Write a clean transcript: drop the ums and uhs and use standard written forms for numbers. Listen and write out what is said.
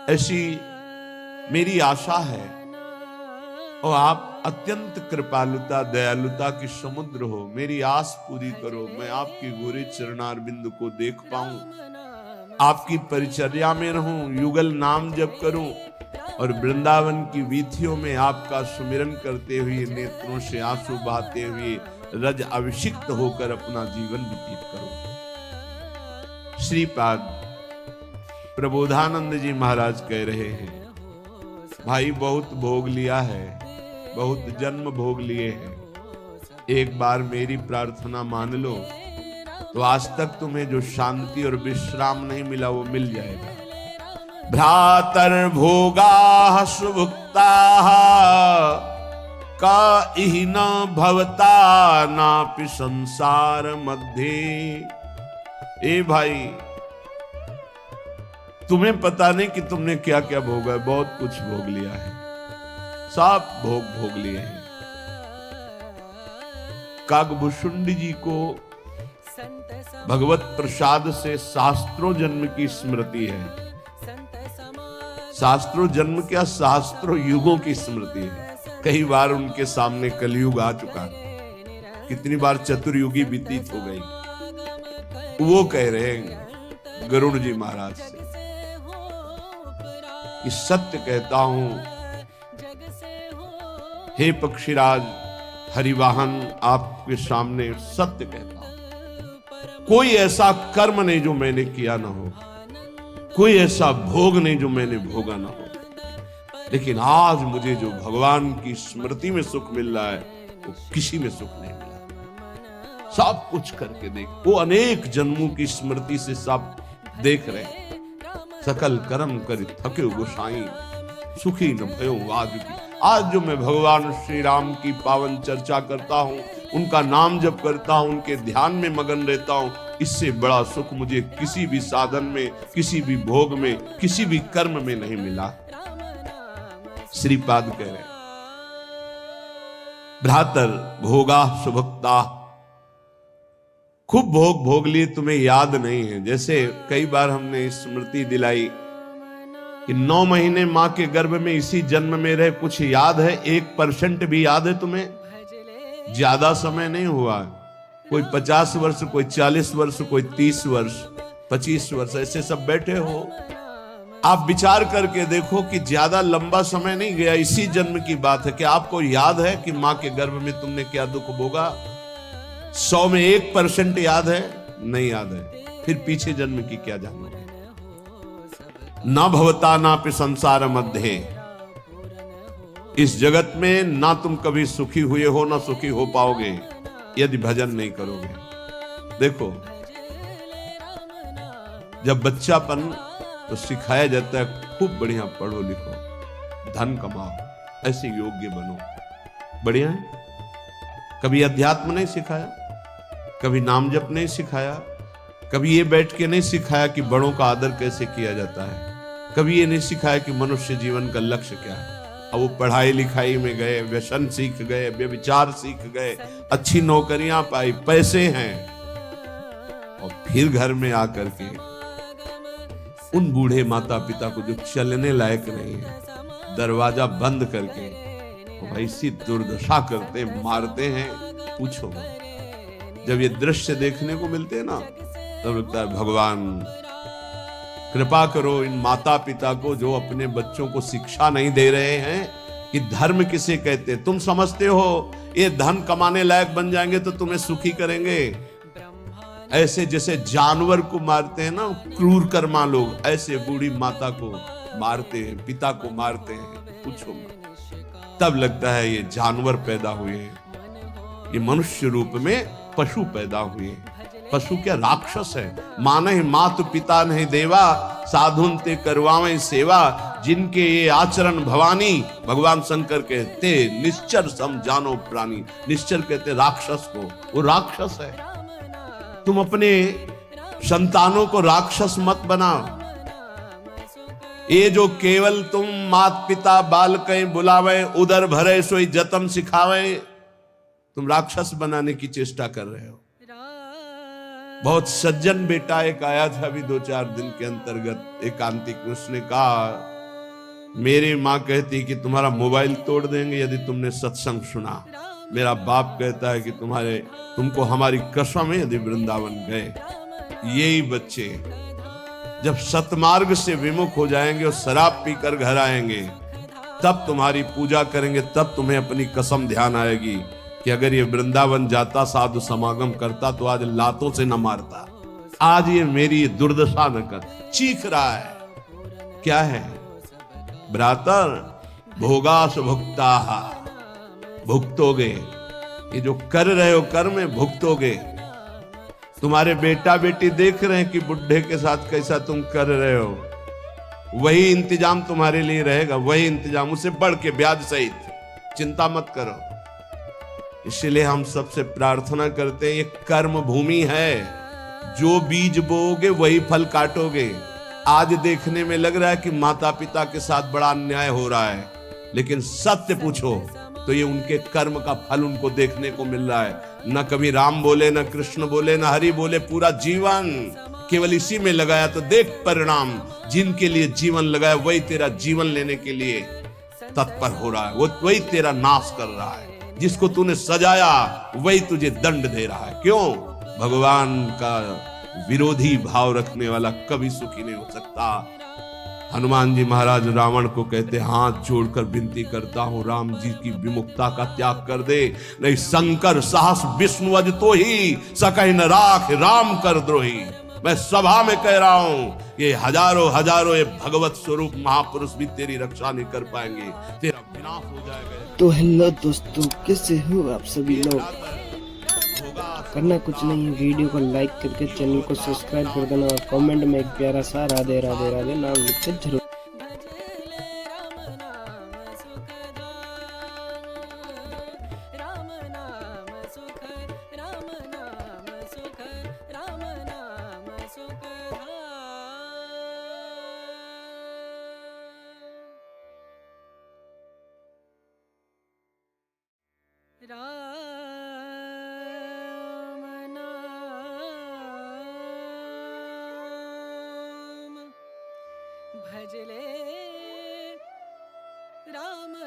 ऐसी मेरी आशा है। और आप अत्यंत कृपालुता दयालुता की समुद्र हो, मेरी आस पूरी करो। मैं आपके गोरे चरणारविंद को देख पाऊं, आपकी परिचर्या में रहूं, युगल नाम जप करूं और वृंदावन की वीथियों में आपका सुमिरन करते हुए, नेत्रों से आंसू बहाते हुए, रज अभिषिक्त होकर अपना जीवन व्यतीत करूं। श्रीपाद प्रबोधानंद जी महाराज कह रहे हैं, भाई बहुत भोग लिया है, बहुत जन्म भोग लिए हैं, एक बार मेरी प्रार्थना मान लो तो आज तक तुम्हें जो शांति और विश्राम नहीं मिला वो मिल जाएगा। भ्रातर भोगा सुभुक्ता का इहि न भवता नापि संसार मध्य। ए भाई, तुम्हें पता नहीं कि तुमने क्या क्या भोगा है, बहुत कुछ भोग लिया है, सब भोग लिए हैं। काकभूषुंडी जी को भगवत प्रसाद से शास्त्रों जन्म की स्मृति है। शास्त्रों जन्म क्या, शास्त्रों युगों की स्मृति है। कई बार उनके सामने कलयुग आ चुका, कितनी बार चतुर्युगी व्यतीत हो गई। वो कह रहे हैं गरुड़ जी महाराज से कि सत्य कहता हूं हे पक्षीराज हरिवाहन, आपके सामने सत्य कहता हूं, कोई ऐसा कर्म नहीं जो मैंने किया ना हो, कोई ऐसा भोग नहीं जो मैंने भोगा ना हो, लेकिन आज मुझे जो भगवान की स्मृति में सुख मिल रहा है वो किसी में सुख नहीं मिला। सब कुछ करके देख, वो अनेक जन्मों की स्मृति से सब देख रहे हैं। सकल कर्म कर थके गोसाई, सुखी न भयो आज की। आज जो मैं भगवान श्री राम की पावन चर्चा करता हूं, उनका नाम जप करता हूं, उनके ध्यान में मगन रहता हूं, इससे बड़ा सुख मुझे किसी भी साधन में, किसी भी भोग में, किसी भी कर्म में नहीं मिला। श्रीपाद कह रहे भ्रातर भोगा सुभक्ता, खूब भोग लिए, तुम्हें याद नहीं है। जैसे कई बार हमने स्मृति दिलाई कि 9 महीने मां के गर्भ में इसी जन्म में रहे, कुछ याद है? 1% भी याद है तुम्हें? ज्यादा समय नहीं हुआ, कोई 50 वर्ष, कोई 40 वर्ष, कोई 30 वर्ष, 25 वर्ष, ऐसे सब बैठे हो। आप विचार करके देखो कि ज्यादा लंबा समय नहीं गया, इसी जन्म की बात है। कि आपको याद है कि मां के गर्भ में तुमने क्या दुख भोगा? 100 में 1% याद है? नहीं याद है। फिर पीछे जन्म की क्या जानोगे? ना भवता ना पे संसार मध्य, इस जगत में ना तुम कभी सुखी हुए हो ना सुखी हो पाओगे यदि भजन नहीं करोगे। देखो, जब बच्चापन तो सिखाया जाता है खूब बढ़िया पढ़ो लिखो, धन कमाओ, ऐसे योग्य बनो, बढ़िया है। कभी अध्यात्म नहीं सिखाया, कभी नाम जप नहीं सिखाया, कभी ये बैठ के नहीं सिखाया कि बड़ों का आदर कैसे किया जाता है, कभी ये नहीं सिखाया कि मनुष्य जीवन का लक्ष्य क्या है। अब वो पढ़ाई लिखाई में गए, व्यसन सीख गए, व्यभिचार सीख गए, अच्छी नौकरियां पाई, पैसे हैं, और फिर घर में आकर के उन बूढ़े माता पिता को जो चलने लायक नहीं है, दरवाजा बंद करके भाई सी दुर्दशा करते, मारते हैं, पूछो। जब ये दृश्य देखने को मिलते हैं ना, तब लगता है भगवान कृपा करो इन माता पिता को जो अपने बच्चों को शिक्षा नहीं दे रहे हैं कि धर्म किसे कहते। तुम समझते हो ये धन कमाने लायक बन जाएंगे तो तुम्हें सुखी करेंगे, ऐसे जैसे जानवर को मारते हैं ना क्रूर कर्मा लोग, ऐसे बूढ़ी माता को मारते हैं, पिता को मारते हैं, पूछो। तब लगता है ये जानवर पैदा हुए हैं, ये मनुष्य रूप में पशु पैदा हुए हैं। पशु क्या, राक्षस है। माने मातु पिता नहीं देवा, साधुन ते करवावें सेवा, जिनके ये आचरण भवानी, भगवान शंकर कहते निश्चर सम जानो प्राणी। निश्चर कहते राक्षस को, वो राक्षस है। तुम अपने संतानों को राक्षस मत बनाओ। ये जो केवल तुम मात पिता बाल कहीं बुलावे, उदर भरे सोई जतन सिखावे, तुम राक्षस बनाने की चेष्टा कर रहे हो। बहुत सज्जन बेटा एक आया था अभी 2-4 दिन के अंतर्गत एकांतिक, उसने कहा मेरी माँ कहती कि तुम्हारा मोबाइल तोड़ देंगे यदि तुमने सत्संग सुना, मेरा बाप कहता है कि तुमको हमारी कसम है यदि वृंदावन गए। यही बच्चे जब सतमार्ग से विमुख हो जाएंगे और शराब पीकर घर आएंगे, तब तुम्हारी पूजा करेंगे, तब तुम्हें अपनी कसम ध्यान आएगी कि अगर ये वृंदावन जाता, साधु समागम करता, तो आज लातों से न मारता, आज ये मेरी दुर्दशा न कर। चीख रहा है, क्या है? भ्रातर भोगास भुक्ता, भुगतोगे, ये जो कर रहे हो कर्म में भुगतोगे। तुम्हारे बेटा बेटी देख रहे हैं कि बुढ़े के साथ कैसा तुम कर रहे हो, वही इंतजाम तुम्हारे लिए रहेगा, वही इंतजाम, उससे बढ़ के ब्याज सहित, चिंता मत करो। इसलिए हम सबसे प्रार्थना करते हैं, ये कर्म भूमि है, जो बीज बोओगे वही फल काटोगे। आज देखने में लग रहा है कि माता पिता के साथ बड़ा अन्याय हो रहा है, लेकिन सत्य पूछो तो ये उनके कर्म का फल उनको देखने को मिल रहा है। न कभी राम बोले, न कृष्ण बोले, न हरि बोले, पूरा जीवन केवल इसी में लगाया, तो देख परिणाम। जिनके लिए जीवन लगाया वही तेरा जीवन लेने के लिए तत्पर हो रहा है, वो वही तेरा नाश कर रहा है। जिसको तूने सजाया वही तुझे दंड दे रहा है। क्यों? भगवान का विरोधी भाव रखने वाला कभी सुखी नहीं हो सकता। हनुमान जी महाराज रावण को कहते, हाथ जोड़कर विनती करता हूं, राम जी की विमुखता का त्याग कर दे, नहीं शंकर साहस विष्णु अज तो ही सकहि न राख राम कर द्रोही। मैं सभा में कह रहा हूं, ये हजारों ये भगवत स्वरूप महापुरुष भी तेरी रक्षा नहीं कर पाएंगे, तेरा विनाश हो जाएगा। तो हेलो दोस्तों, कैसे हो आप सभी लोग? करना कुछ नहीं है, वीडियो को लाइक करके चैनल को सब्सक्राइब कर देना और कमेंट में एक प्यारा सा राधे राधे राधे नाम लिख के जरूर। भजले